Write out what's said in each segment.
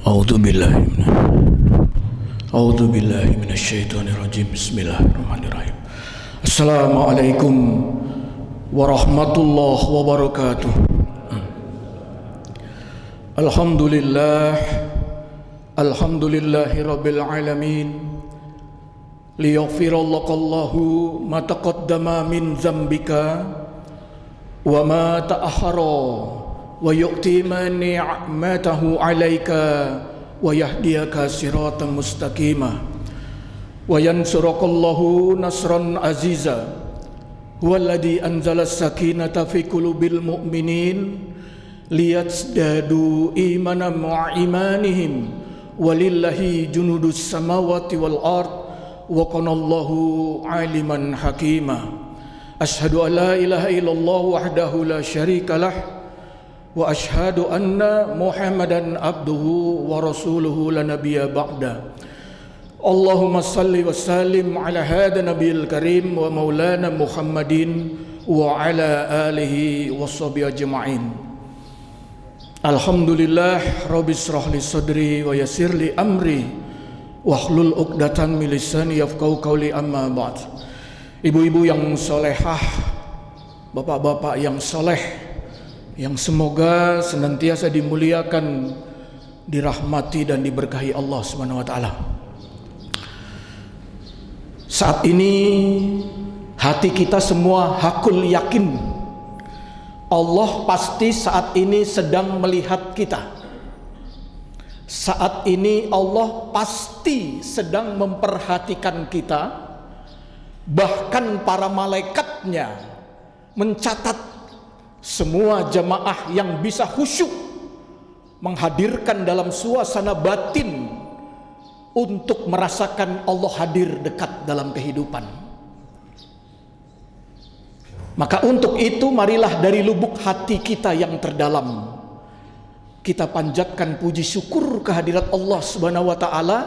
A'udzu billahi A'udzu billahi minasyaitonir rajim. Bismillahirrahmanirrahim. Assalamualaikum warahmatullahi wabarakatuh. Alhamdulillahi rabbil alamin. Liyaghfirallahu ma taqaddama min dzambika wa ma ta'akhkhara wa yu'ti man ni'matahu 'alaika wa yahdiyaka siratan mustaqima wa yansurakallahu nasran aziza huwallazi anzala as-sakinata fi qulubil mu'minin liyazdadu imanan ma'a imanihim walillahi junudus samawati wal ard wa kanallahu aliman hakima. Ashhadu an la ilaha illallah wahdahu la syarikalah wa ashhadu anna Muhammadan abduhu wa rasuluhu la nabiyya ba'da. Allahumma salli wa sallim ala hadha nabiyil karim wa maulana Muhammadin wa ala alihi wa sahbihi ajma'in. Alhamdulillah rabbi shrah li sadri wa yassir li amri wahlul 'uqdatam min lisani yafqahu qawli, amma ba'd. Ibu-ibu yang solehah, bapak-bapak yang soleh, yang semoga senantiasa dimuliakan, dirahmati dan diberkahi Allah Subhanahu wa taala. Saat ini hati kita semua hakul yakin Allah pasti saat ini sedang melihat kita. Saat ini Allah pasti sedang memperhatikan kita. Bahkan para malaikatnya mencatat semua jamaah yang bisa khusyuk menghadirkan dalam suasana batin untuk merasakan Allah hadir dekat dalam kehidupan. Maka untuk itu marilah dari lubuk hati kita yang terdalam kita panjatkan puji syukur kehadirat Allah Subhanahu wa taala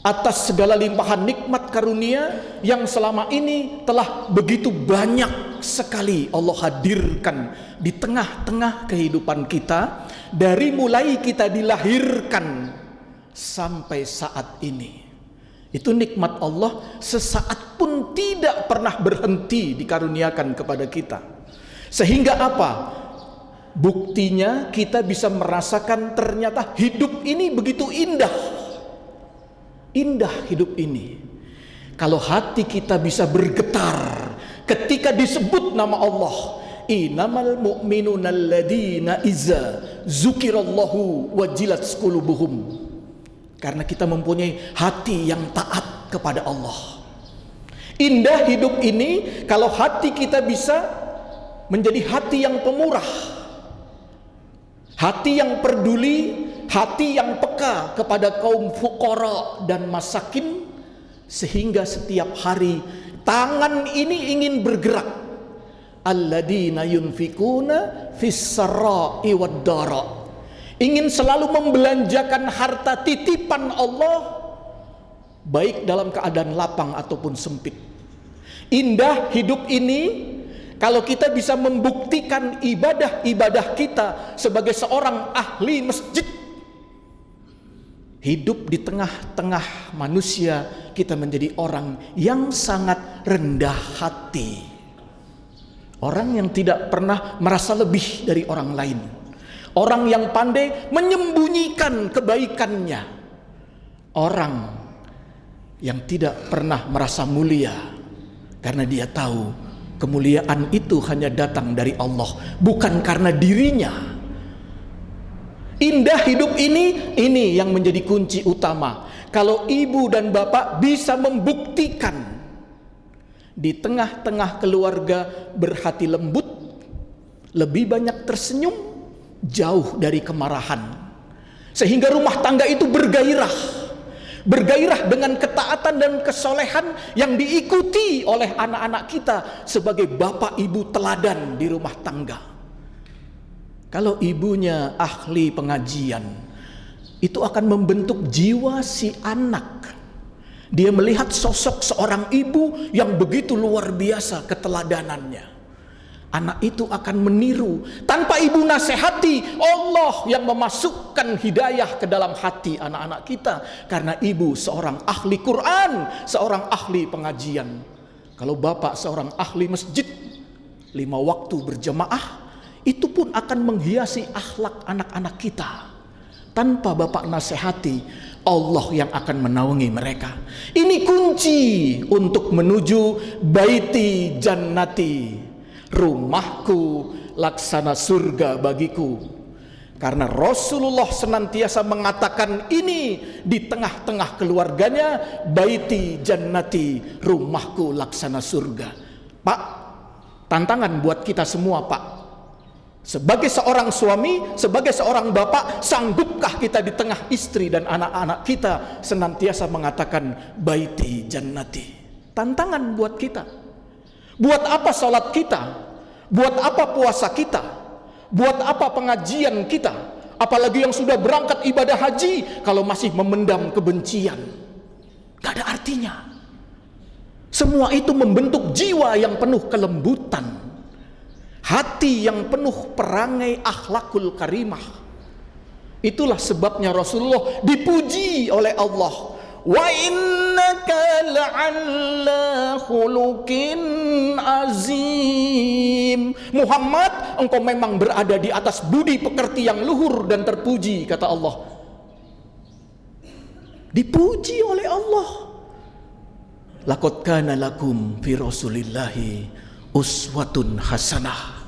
atas segala limpahan nikmat karunia yang selama ini telah begitu banyak sekali Allah hadirkan di tengah-tengah kehidupan kita, dari mulai kita dilahirkan sampai saat ini. Itu nikmat Allah sesaat pun tidak pernah berhenti dikaruniakan kepada kita. Sehingga apa? Buktinya kita bisa merasakan ternyata hidup ini begitu indah. Indah hidup ini. Kalau hati kita bisa bergetar ketika disebut nama Allah, innamal mu'minuna alladzina iza dzukirallahu wajilat qulubuhum. Karena kita mempunyai hati yang taat kepada Allah. Indah hidup ini kalau hati kita bisa menjadi hati yang pemurah, hati yang peduli, hati yang peka kepada kaum fuqara dan masakin, sehingga setiap hari tangan ini ingin bergerak. Alladzina yunfikuna fis sarra'i wad dara, ingin selalu membelanjakan harta titipan Allah baik dalam keadaan lapang ataupun sempit. Indah hidup ini kalau kita bisa membuktikan ibadah-ibadah kita sebagai seorang ahli masjid. Hidup di tengah-tengah manusia, kita menjadi orang yang sangat rendah hati. Orang yang tidak pernah merasa lebih dari orang lain. Orang yang pandai menyembunyikan kebaikannya. Orang yang tidak pernah merasa mulia karena dia tahu kemuliaan itu hanya datang dari Allah, bukan karena dirinya. Indah hidup ini yang menjadi kunci utama. Kalau ibu dan bapak bisa membuktikan di tengah-tengah keluarga berhati lembut, lebih banyak tersenyum, jauh dari kemarahan, sehingga rumah tangga itu bergairah dengan ketaatan dan kesolehan yang diikuti oleh anak-anak kita sebagai bapak ibu teladan di rumah tangga. Kalau ibunya ahli pengajian, itu akan membentuk jiwa si anak. Dia melihat sosok seorang ibu yang begitu luar biasa keteladanannya. Anak itu akan meniru. Tanpa ibu nasihati, Allah yang memasukkan hidayah ke dalam hati anak-anak kita. Karena ibu seorang ahli Quran, seorang ahli pengajian. Kalau bapak seorang ahli masjid, 5 waktu berjamaah, itu pun akan menghiasi akhlak anak-anak kita. Tanpa bapak nasihati, Allah yang akan menaungi mereka. Ini kunci untuk menuju baiti jannati, rumahku laksana surga bagiku. Karena Rasulullah senantiasa mengatakan ini di tengah-tengah keluarganya, baiti jannati, rumahku laksana surga. Pak, tantangan buat kita semua, Pak. Sebagai seorang suami, sebagai seorang bapak, sanggupkah kita di tengah istri dan anak-anak kita senantiasa mengatakan baiti jannati? Tantangan buat kita. Buat apa salat kita? Buat apa puasa kita? Buat apa pengajian kita? Apalagi yang sudah berangkat ibadah haji, kalau masih memendam kebencian, gak ada artinya. Semua itu membentuk jiwa yang penuh kelembutan, hati yang penuh perangai akhlakul karimah. Itulah sebabnya Rasulullah dipuji oleh Allah. Wa innaka la'alla khuluqin azim. Muhammad, engkau memang berada di atas budi pekerti yang luhur dan terpuji, kata Allah. Dipuji oleh Allah. Laqad kana lakum fi Rasulillahi uswatun hasanah.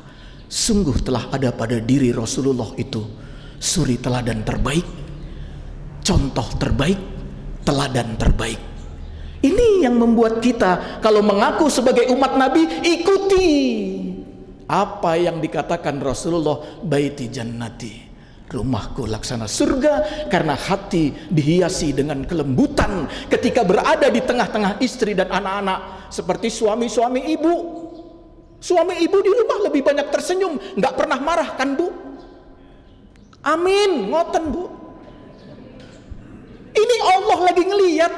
Sungguh telah ada pada diri Rasulullah itu suri teladan terbaik, contoh terbaik, teladan terbaik. Ini yang membuat kita kalau mengaku sebagai umat Nabi, ikuti apa yang dikatakan Rasulullah, baiti jannati, rumahku laksana surga. Karena hati dihiasi dengan kelembutan ketika berada di tengah-tengah istri dan anak-anak. Seperti suami-suami ibu. Suami ibu di rumah lebih banyak tersenyum, nggak pernah marah kan, Bu? Amin, ngoten, Bu. Ini Allah lagi ngeliat,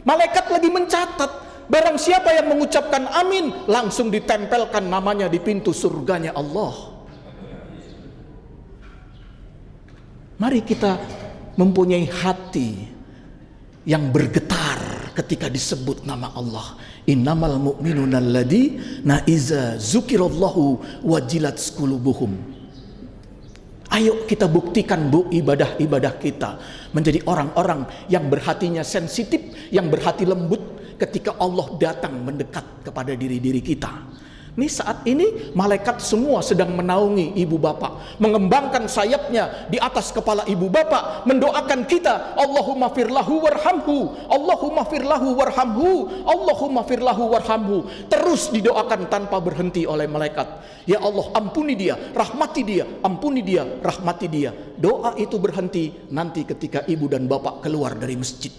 malaikat lagi mencatat. Barang siapa yang mengucapkan amin, langsung ditempelkan namanya di pintu surganya Allah. Mari kita mempunyai hati yang bergetar ketika disebut nama Allah. Innamal mu'minuna alladzina iza dzukirallahu wajilat qulubuhum. Ayo kita buktikan, Bu, ibadah-ibadah kita menjadi orang-orang yang berhatinya sensitif, yang berhati lembut ketika Allah datang mendekat kepada diri-diri kita. Ini saat ini malaikat semua sedang menaungi ibu bapak, mengembangkan sayapnya di atas kepala ibu bapak, mendoakan kita, Allahumma firlahu warhamhu, Allahumma firlahu warhamhu, Allahumma firlahu warhamhu. Terus didoakan tanpa berhenti oleh malaikat. Ya Allah, ampuni dia, rahmati dia, ampuni dia, rahmati dia. Doa itu berhenti nanti ketika ibu dan bapak keluar dari masjid.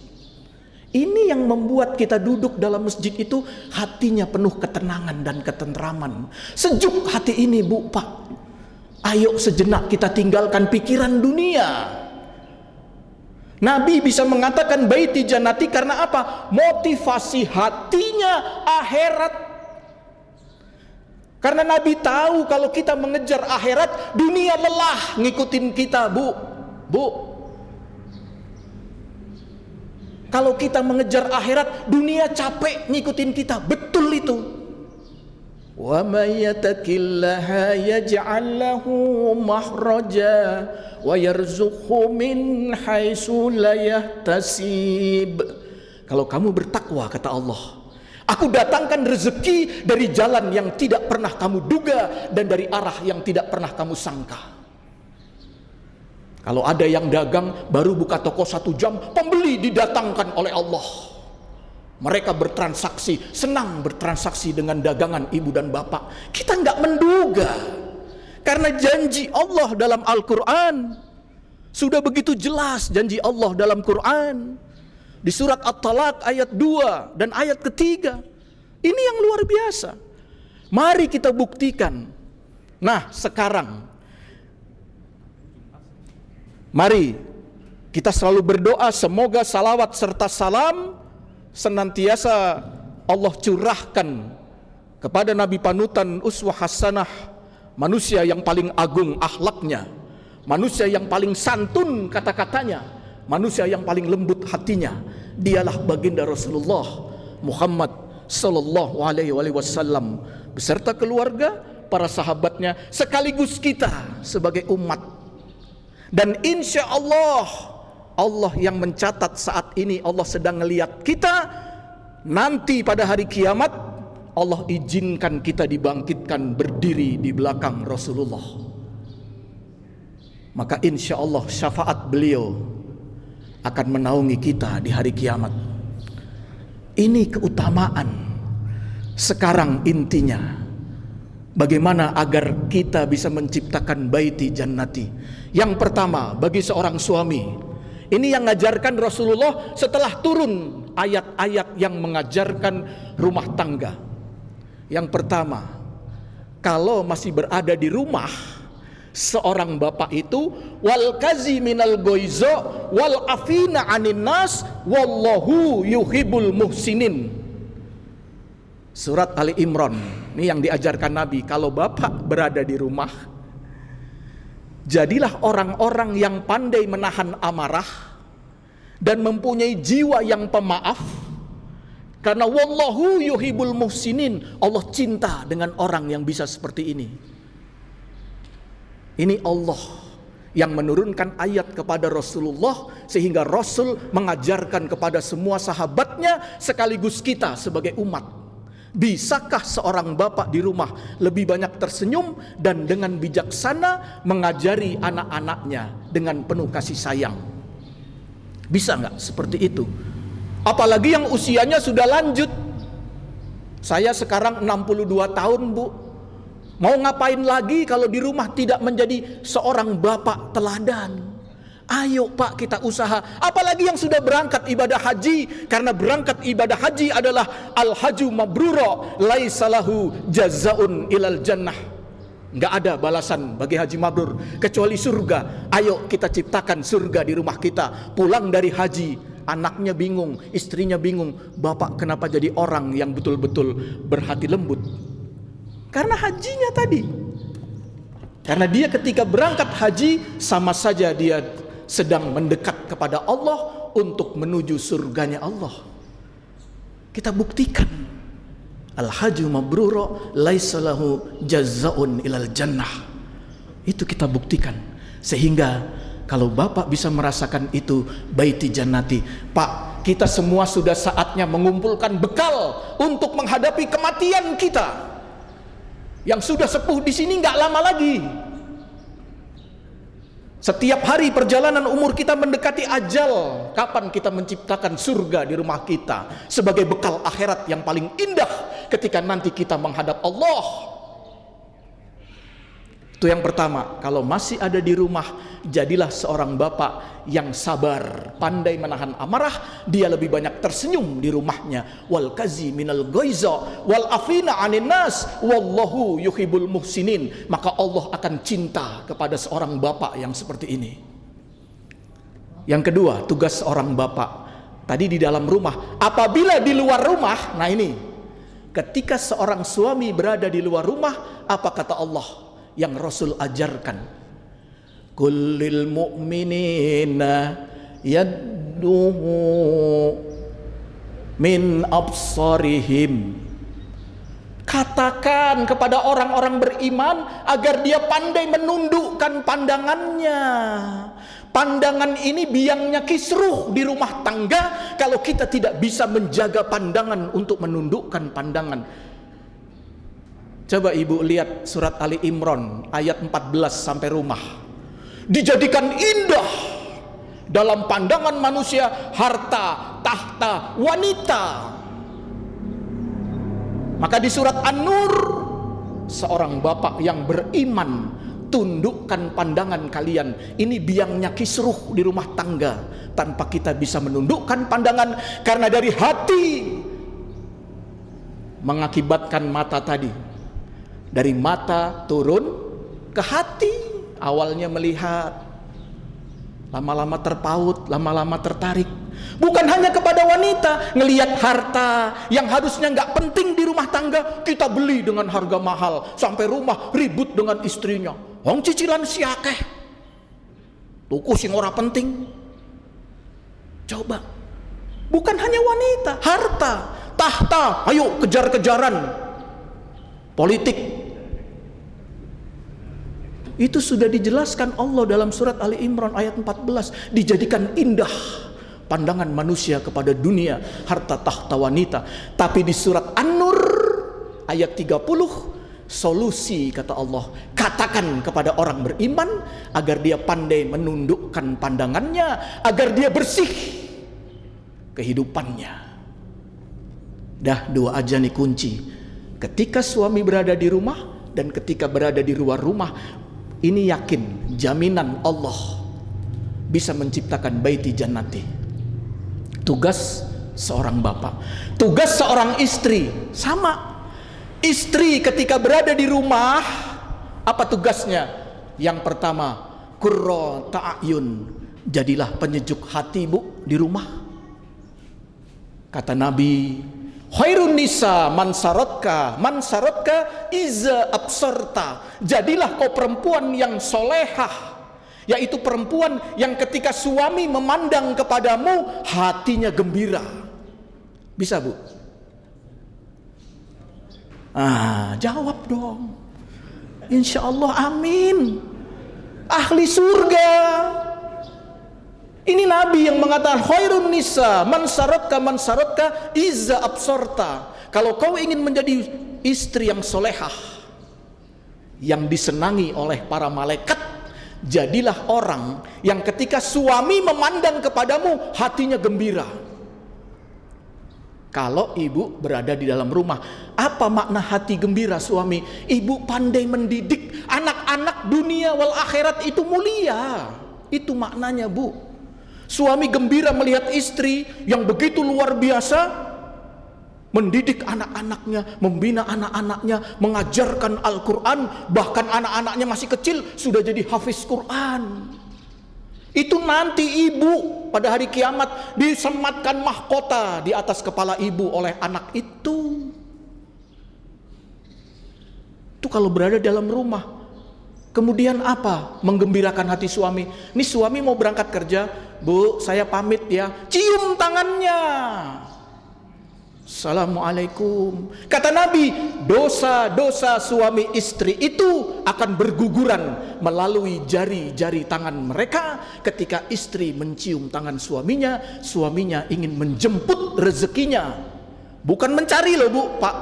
Ini yang membuat kita duduk dalam masjid itu hatinya penuh ketenangan dan ketentraman. Sejuk hati ini, Bu, Pak. Ayo sejenak kita tinggalkan pikiran dunia. Nabi bisa mengatakan baiti jannati karena apa? Motivasi hatinya akhirat. Karena Nabi tahu kalau kita mengejar akhirat, dunia lelah ngikutin kita, Bu. Bu. Kalau kita mengejar akhirat, dunia capek ngikutin kita. Betul itu. Wa may yattaqillaha yaj'al lahu makhraja wa yarzuqhu min haitsu la yahtasib. Kalau kamu bertakwa, kata Allah, aku datangkan rezeki dari jalan yang tidak pernah kamu duga dan dari arah yang tidak pernah kamu sangka. Kalau ada yang dagang baru buka toko 1 jam, pembeli didatangkan oleh Allah. Mereka bertransaksi, senang bertransaksi dengan dagangan ibu dan bapak. Kita nggak menduga, karena janji Allah dalam Al-Quran sudah begitu jelas. Janji Allah dalam Quran di surat At-Talaq ayat 2 dan ayat ketiga. Ini yang luar biasa. Mari kita buktikan. Nah, sekarang mari kita selalu berdoa semoga salawat serta salam senantiasa Allah curahkan kepada Nabi panutan uswah hasanah, manusia yang paling agung akhlaknya, manusia yang paling santun kata-katanya, manusia yang paling lembut hatinya, dialah baginda Rasulullah Muhammad sallallahu alaihi wasallam beserta keluarga, para sahabatnya, sekaligus kita sebagai umat. Dan insya Allah, Allah yang mencatat saat ini, Allah sedang melihat kita. Nanti pada hari kiamat Allah izinkan kita dibangkitkan berdiri di belakang Rasulullah. Maka insya Allah syafaat beliau akan menaungi kita di hari kiamat. Ini keutamaan. Sekarang intinya, bagaimana agar kita bisa menciptakan baiti jannati. Yang pertama, bagi seorang suami, ini yang mengajarkan Rasulullah setelah turun ayat-ayat yang mengajarkan rumah tangga. Yang pertama, kalau masih berada di rumah, seorang bapak itu wal kaziminal goizo wal afina anin nas wallahu yuhibbul muhsinin. Surat Ali Imran. Ini yang diajarkan Nabi. Kalau bapak berada di rumah, jadilah orang-orang yang pandai menahan amarah dan mempunyai jiwa yang pemaaf, karena wallahu yuhibbul muhsinin. Allah cinta dengan orang yang bisa seperti ini. Ini Allah yang menurunkan ayat kepada Rasulullah, sehingga Rasul mengajarkan kepada semua sahabatnya sekaligus kita sebagai umat. Bisakah seorang bapak di rumah lebih banyak tersenyum dan dengan bijaksana mengajari anak-anaknya dengan penuh kasih sayang? Bisa nggak seperti itu? Apalagi yang usianya sudah lanjut. Saya sekarang 62 tahun, Bu. Mau ngapain lagi kalau di rumah tidak menjadi seorang bapak teladan? Ayo Pak, kita usaha. Apalagi yang sudah berangkat ibadah haji, karena berangkat ibadah haji adalah al-haju mabruro laisa lahu jazaun ilal jannah. Enggak ada balasan bagi haji mabrur kecuali surga. Ayo kita ciptakan surga di rumah kita. Pulang dari haji, anaknya bingung, istrinya bingung, bapak kenapa jadi orang yang betul-betul berhati lembut? Karena hajinya tadi. Karena dia ketika berangkat haji, sama saja dia sedang mendekat kepada Allah untuk menuju surganya Allah. Kita buktikan al-haju mabruro laisa lahu jazaun ilal jannah. Itu kita buktikan. Sehingga kalau bapak bisa merasakan itu, baiti jannati. Pak, kita semua sudah saatnya mengumpulkan bekal untuk menghadapi kematian kita. Yang sudah sepuh di sini nggak lama lagi. Setiap hari perjalanan umur kita mendekati ajal. Kapan kita menciptakan surga di rumah kita sebagai bekal akhirat yang paling indah ketika nanti kita menghadap Allah? Itu yang pertama. Kalau masih ada di rumah, jadilah seorang bapak yang sabar, pandai menahan amarah. Dia lebih banyak tersenyum di rumahnya. Wal kazi minal goiza wal afina anin nas wallahu yuhibbul muhsinin. Maka Allah akan cinta kepada seorang bapak yang seperti ini. Yang kedua, tugas seorang bapak tadi di dalam rumah. Apabila di luar rumah, nah ini, ketika seorang suami berada di luar rumah, apa kata Allah yang Rasul ajarkan? Kullil mu'minina yadduhu min absarihim. Katakan kepada orang-orang beriman agar dia pandai menundukkan pandangannya. Pandangan ini biangnya kisruh di rumah tangga kalau kita tidak bisa menjaga pandangan untuk menundukkan pandangan. Coba ibu lihat surat Ali Imran ayat 14 sampai rumah. Dijadikan indah dalam pandangan manusia harta, tahta, wanita. Maka di surat An-Nur, seorang bapak yang beriman, tundukkan pandangan kalian. Ini biangnya kisruh di rumah tangga tanpa kita bisa menundukkan pandangan, karena dari hati mengakibatkan mata tadi. Dari mata turun ke hati. Awalnya melihat, lama-lama terpaut, lama-lama tertarik. Bukan hanya kepada wanita, ngelihat harta yang harusnya nggak penting di rumah tangga, kita beli dengan harga mahal, sampai rumah ribut dengan istrinya. Wong cicilan si akeh, tuku sing ora penting. Coba, bukan hanya wanita, harta, tahta, ayo kejar-kejaran, politik. Itu sudah dijelaskan Allah dalam surat Ali Imran ayat 14, dijadikan indah pandangan manusia kepada dunia, harta tahta wanita. Tapi di surat An-Nur ayat 30, solusi kata Allah, katakan kepada orang beriman agar dia pandai menundukkan pandangannya, agar dia bersih kehidupannya. Dah dua aja nih kunci. Ketika suami berada di rumah dan ketika berada di luar rumah, ini yakin jaminan Allah bisa menciptakan baiti jannati. Tugas seorang bapak, tugas seorang istri sama. Istri ketika berada di rumah, apa tugasnya? Yang pertama, qurrata ta'yun, jadilah penyejuk hati bu di rumah. Kata Nabi, khairun nisa mansarotka iza absorta, jadilah kau perempuan yang solehah, yaitu perempuan yang ketika suami memandang kepadamu hatinya gembira. Bisa bu? Jawab dong. Insya Allah amin. Ahli surga. Ini Nabi yang mengatakan khairun nisa mansarotka iza absorta. Kalau kau ingin menjadi istri yang solehah, yang disenangi oleh para malaikat, jadilah orang yang ketika suami memandang kepadamu hatinya gembira. Kalau ibu berada di dalam rumah, apa makna hati gembira suami? Ibu pandai mendidik anak-anak, dunia wal akhirat itu mulia. Itu maknanya bu. Suami gembira melihat istri yang begitu luar biasa, mendidik anak-anaknya, membina anak-anaknya, mengajarkan Al-Quran, bahkan anak-anaknya masih kecil sudah jadi hafiz Quran. Itu nanti ibu pada hari kiamat disematkan mahkota di atas kepala ibu oleh anak itu. Itu kalau berada dalam rumah. Kemudian apa? Menggembirakan hati suami. Ini suami mau berangkat kerja, bu saya pamit ya, cium tangannya, Assalamualaikum. Kata Nabi, dosa-dosa suami istri itu akan berguguran melalui jari-jari tangan mereka. Ketika istri mencium tangan suaminya, suaminya ingin menjemput rezekinya. Bukan mencari loh bu, pak.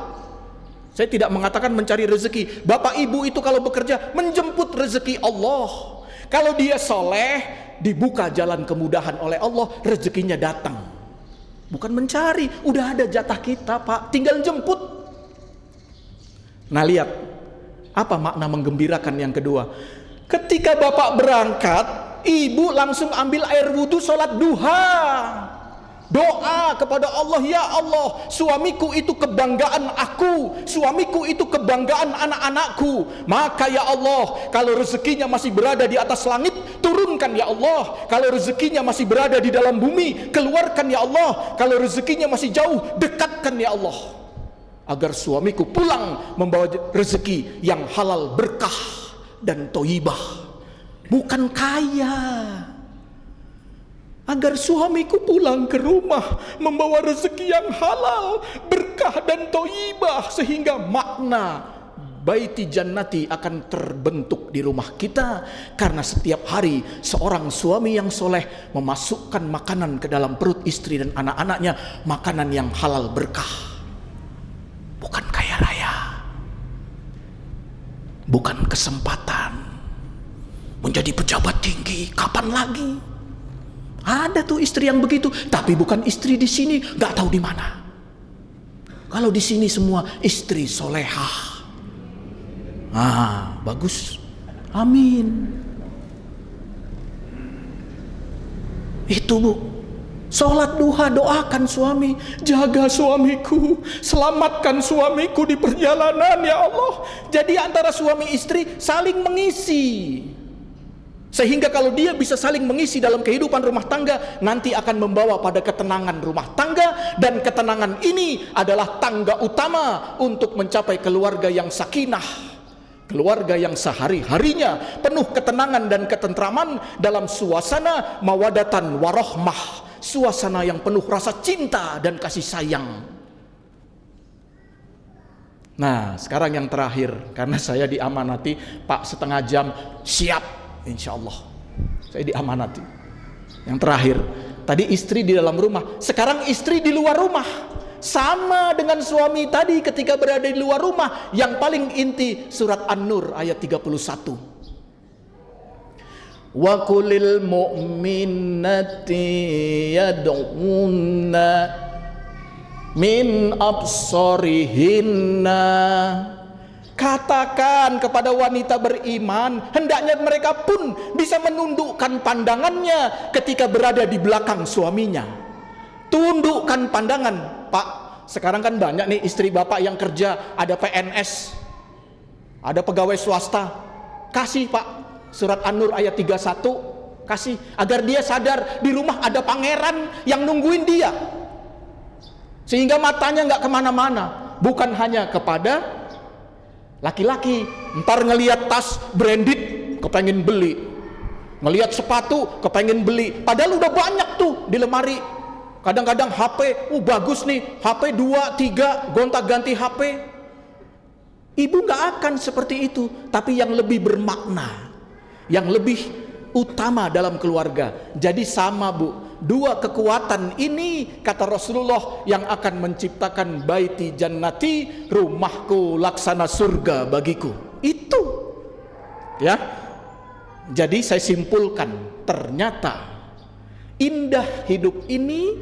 Saya tidak mengatakan mencari rezeki. Bapak ibu itu kalau bekerja menjemput rezeki Allah. Kalau dia soleh, dibuka jalan kemudahan oleh Allah, rezekinya datang. Bukan mencari, udah ada jatah kita pak, tinggal jemput. Nah lihat, apa makna menggembirakan yang kedua? Ketika bapak berangkat, ibu langsung ambil air wudhu, sholat duha. Doa kepada Allah, ya Allah, suamiku itu kebanggaan aku, suamiku itu kebanggaan anak-anakku. Maka ya Allah, kalau rezekinya masih berada di atas langit, turunkan ya Allah. Kalau rezekinya masih berada di dalam bumi, keluarkan ya Allah. Kalau rezekinya masih jauh, dekatkan ya Allah. Agar suamiku pulang membawa rezeki yang halal, berkah dan thayyibah. Bukan kaya. Agar suamiku pulang ke rumah membawa rezeki yang halal, berkah dan thayyibah, sehingga makna baiti jannati akan terbentuk di rumah kita. Karena setiap hari seorang suami yang soleh memasukkan makanan ke dalam perut istri dan anak-anaknya, makanan yang halal berkah. Bukan kaya raya, bukan kesempatan menjadi pejabat tinggi. Kapan lagi? Ada tuh istri yang begitu, tapi bukan istri di sini, nggak tahu di mana. Kalau di sini semua istri solehah. Bagus. Amin. Itu bu, sholat duha, doakan suami, jaga suamiku, selamatkan suamiku di perjalanan ya Allah. Jadi antara suami istri saling mengisi, Sehingga kalau dia bisa saling mengisi dalam kehidupan rumah tangga, nanti akan membawa pada ketenangan rumah tangga, dan ketenangan ini adalah tangga utama untuk mencapai keluarga yang sakinah, keluarga yang sehari-harinya penuh ketenangan dan ketentraman dalam suasana mawadatan warohmah, suasana yang penuh rasa cinta dan kasih sayang. Nah, sekarang yang terakhir, karena saya diamanati, Pak, setengah jam, siap. Insya Allah saya diamanati. Yang terakhir, tadi istri di dalam rumah, sekarang istri di luar rumah. Sama dengan suami tadi ketika berada di luar rumah. Yang paling inti surat An-Nur ayat 31. Wa qulil mu'minati yad'unna min absarihinna. Katakan kepada wanita beriman, hendaknya mereka pun bisa menundukkan pandangannya ketika berada di belakang suaminya. Tundukkan pandangan. Pak, sekarang kan banyak nih istri bapak yang kerja, ada PNS, ada pegawai swasta. Kasih Pak, surat An-Nur ayat 31, kasih agar dia sadar di rumah ada pangeran yang nungguin dia, sehingga matanya nggak kemana-mana, bukan hanya kepada laki-laki. Ntar ngelihat tas branded kepengen beli, ngelihat sepatu kepengen beli, padahal udah banyak tuh di lemari. Kadang-kadang HP, bagus nih, HP 2, 3, gonta-ganti HP. Ibu nggak akan seperti itu, tapi yang lebih bermakna, yang lebih utama dalam keluarga. Jadi sama Bu, dua kekuatan ini kata Rasulullah yang akan menciptakan baiti jannati, rumahku laksana surga bagiku. Itu ya. Jadi saya simpulkan, ternyata indah hidup ini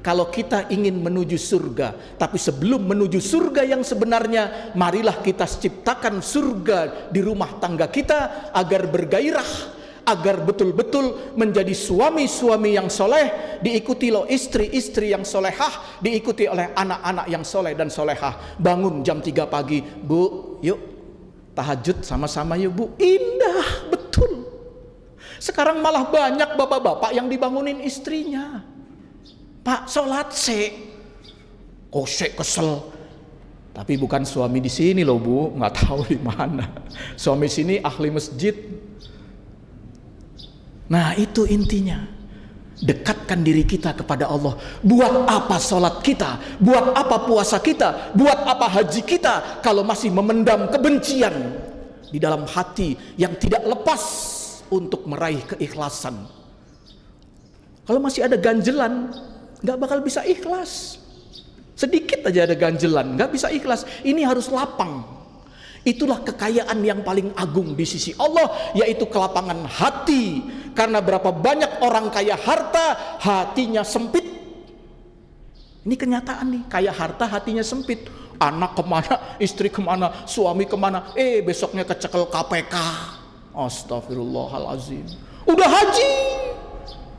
kalau kita ingin menuju surga. Tapi sebelum menuju surga yang sebenarnya, marilah kita ciptakan surga di rumah tangga kita agar bergairah, agar betul-betul menjadi suami-suami yang soleh, diikuti oleh istri-istri yang solehah, diikuti oleh anak-anak yang soleh dan solehah. Bangun jam 3 pagi, Bu, yuk tahajud sama-sama yuk Bu. Indah betul. Sekarang malah banyak bapak-bapak yang dibangunin istrinya. Pak, sholat kosek kesel. Tapi bukan suami di sini loh Bu, nggak tahu di mana. Suami sini ahli masjid. Nah itu intinya, dekatkan diri kita kepada Allah. Buat apa sholat kita, buat apa puasa kita, buat apa haji kita, kalau masih memendam kebencian di dalam hati yang tidak lepas untuk meraih keikhlasan. Kalau masih ada ganjelan, nggak bakal bisa ikhlas. Sedikit aja ada ganjelan, nggak bisa ikhlas. Ini harus lapang. Itulah kekayaan yang paling agung di sisi Allah, yaitu kelapangan hati. Karena berapa banyak orang kaya harta, hatinya sempit. Ini kenyataan nih, kaya harta hatinya sempit. Anak kemana, istri kemana, suami kemana, besoknya kecekel KPK. Astagfirullahalazim. Udah haji,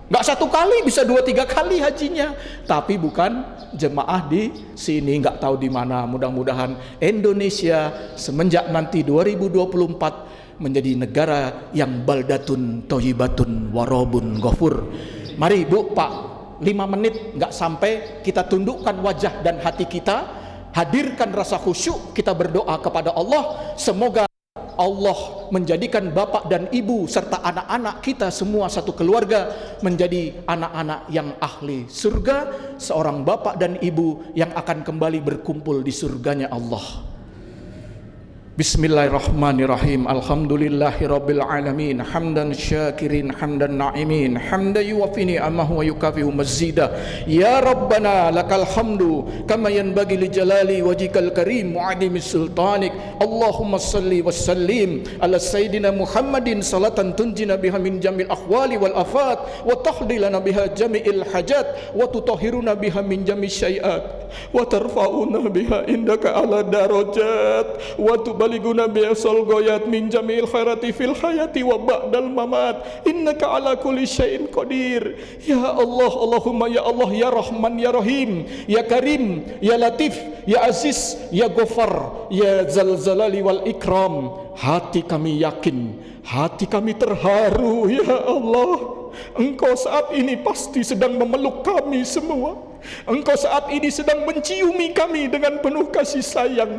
nggak 1 kali, bisa 2-3 kali hajinya, tapi bukan jemaah di sini, nggak tahu di mana. Mudah-mudahan Indonesia semenjak nanti 2024 menjadi negara yang baldatun thayyibatun warabun ghafur. Mari Bu, Pak, 5 menit nggak sampai, kita tundukkan wajah dan hati kita, hadirkan rasa khusyuk, kita berdoa kepada Allah. Semoga Allah menjadikan bapak dan ibu serta anak-anak kita semua satu keluarga menjadi anak-anak yang ahli surga, seorang bapak dan ibu yang akan kembali berkumpul di surganya Allah. Bismillahirrahmanirrahim. Alhamdulillahirabbil alamin, hamdan syakirin, hamdan na'imin, hamdan yuwafi ni'amahu wa yukafi'u mazida. Ya Rabbana lakal hamdu kama yanbaghi li jalali wajhikal karim wa 'azimi sultanik. Allahumma salli wa sallim ala sayyidina Muhammadin salatan tunjina biha min jamil ahwali wal afat wa tahdilana biha jami'il hajat wa tutahhiruna biha min jami' syai'at wa tarfa'una biha indaka ala darajat wa balighuna bi'asal ghayat min jami'il khairati fil hayati wa ba'dal mamat innaka ala kulli syai'in qadir. Ya Allah, Allahumma ya Allah, ya Rahman, ya Rahim, ya Karim, ya Latif, ya Aziz, ya Ghafar, ya Zal Jalali wal Ikram. Hati kami yakin, hati kami terharu, ya Allah. Engkau saat ini pasti sedang memeluk kami semua. Engkau saat ini sedang menciumi kami dengan penuh kasih sayang.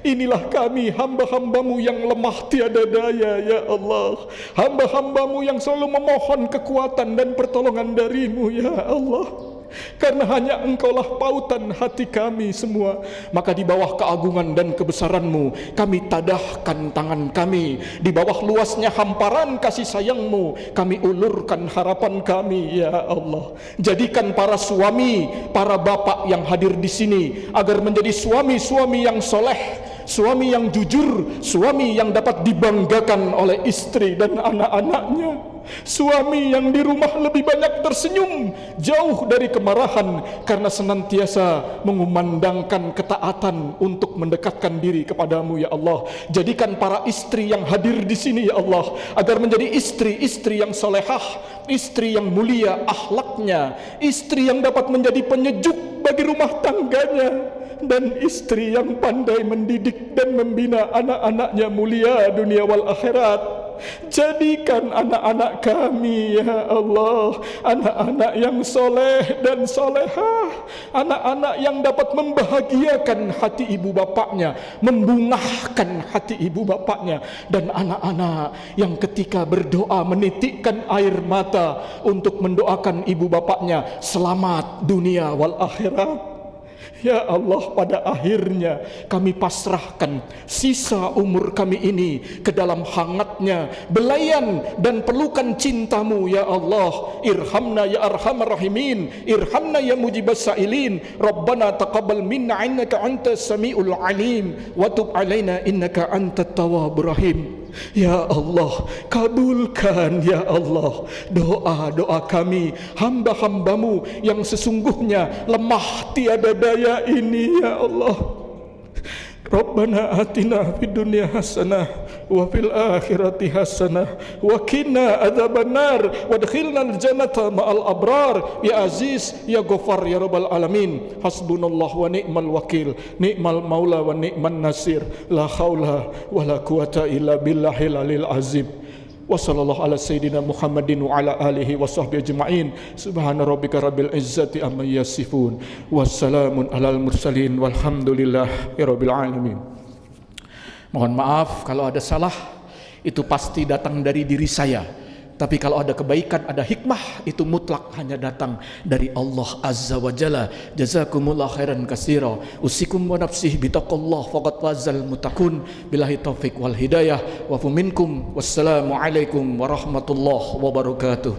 Inilah kami, hamba-hambamu yang lemah tiada daya, ya Allah. Hamba-hambamu yang selalu memohon kekuatan dan pertolongan darimu, ya Allah. Karena hanya engkaulah pautan hati kami semua. Maka di bawah keagungan dan kebesaranmu, kami tadahkan tangan kami. Di bawah luasnya hamparan kasih sayangmu, kami ulurkan harapan kami, ya Allah. Jadikan para suami, para bapak yang hadir di sini agar menjadi suami-suami yang soleh, suami yang jujur, suami yang dapat dibanggakan oleh istri dan anak-anaknya. Suami yang di rumah lebih banyak tersenyum, jauh dari kemarahan, karena senantiasa mengumandangkan ketaatan untuk mendekatkan diri kepadamu, ya Allah. Jadikan para istri yang hadir di sini, ya Allah, agar menjadi istri-istri yang solehah, istri yang mulia akhlaknya, istri yang dapat menjadi penyejuk bagi rumah tangganya, dan istri yang pandai mendidik dan membina anak-anaknya mulia dunia wal akhirat. Jadikan anak-anak kami, ya Allah, anak-anak yang soleh dan solehah, anak-anak yang dapat membahagiakan hati ibu bapaknya, membungahkan hati ibu bapaknya, dan anak-anak yang ketika berdoa menitikkan air mata untuk mendoakan ibu bapaknya selamat dunia wal akhirat. Ya Allah, pada akhirnya kami pasrahkan sisa umur kami ini ke dalam hangatnya belayan dan pelukan cintamu, ya Allah. Irhamna ya arhamar rahimin, irhamna ya mujibas sa'ilin, Rabbana taqabbal minna innaka antas samiul alim, wa tub alaina innaka antat tawwabur rahim. Ya Allah, kabulkan ya Allah doa-doa kami, hamba-hambamu yang sesungguhnya lemah tiada daya ini, ya Allah. Rabbana atina fid dunya hasanah wa fil akhirati hasanah wa qina adzabannar wadkhilnal jannata ma'al abrar ya aziz ya ghafar ya rabbal alamin. Hasbunallah wa ni'mal wakil, ni'mal maula wa ni'man nasir, la haula wa la quwata illa billahil alil azim. Wa sallallahu ala sayyidina Muhammadin wa ala alihi wa sahbihi ajma'in. Subhana rabbika rabbil izzati amma yasifun, wassalamun alal mursalin, walhamdulillahi rabbil alamin. Mohon maaf kalau ada salah, itu pasti datang dari diri saya. Tapi kalau ada kebaikan, ada hikmah, itu mutlak hanya datang dari Allah Azza wa Jalla. Jazakumullah khairan katsira. Usikum wa nafsihi bitaqallah faqad fazal muttaqun. Billahi taufik wal hidayah wa minkum. Wassalamu alaikum warahmatullahi wabarakatuh.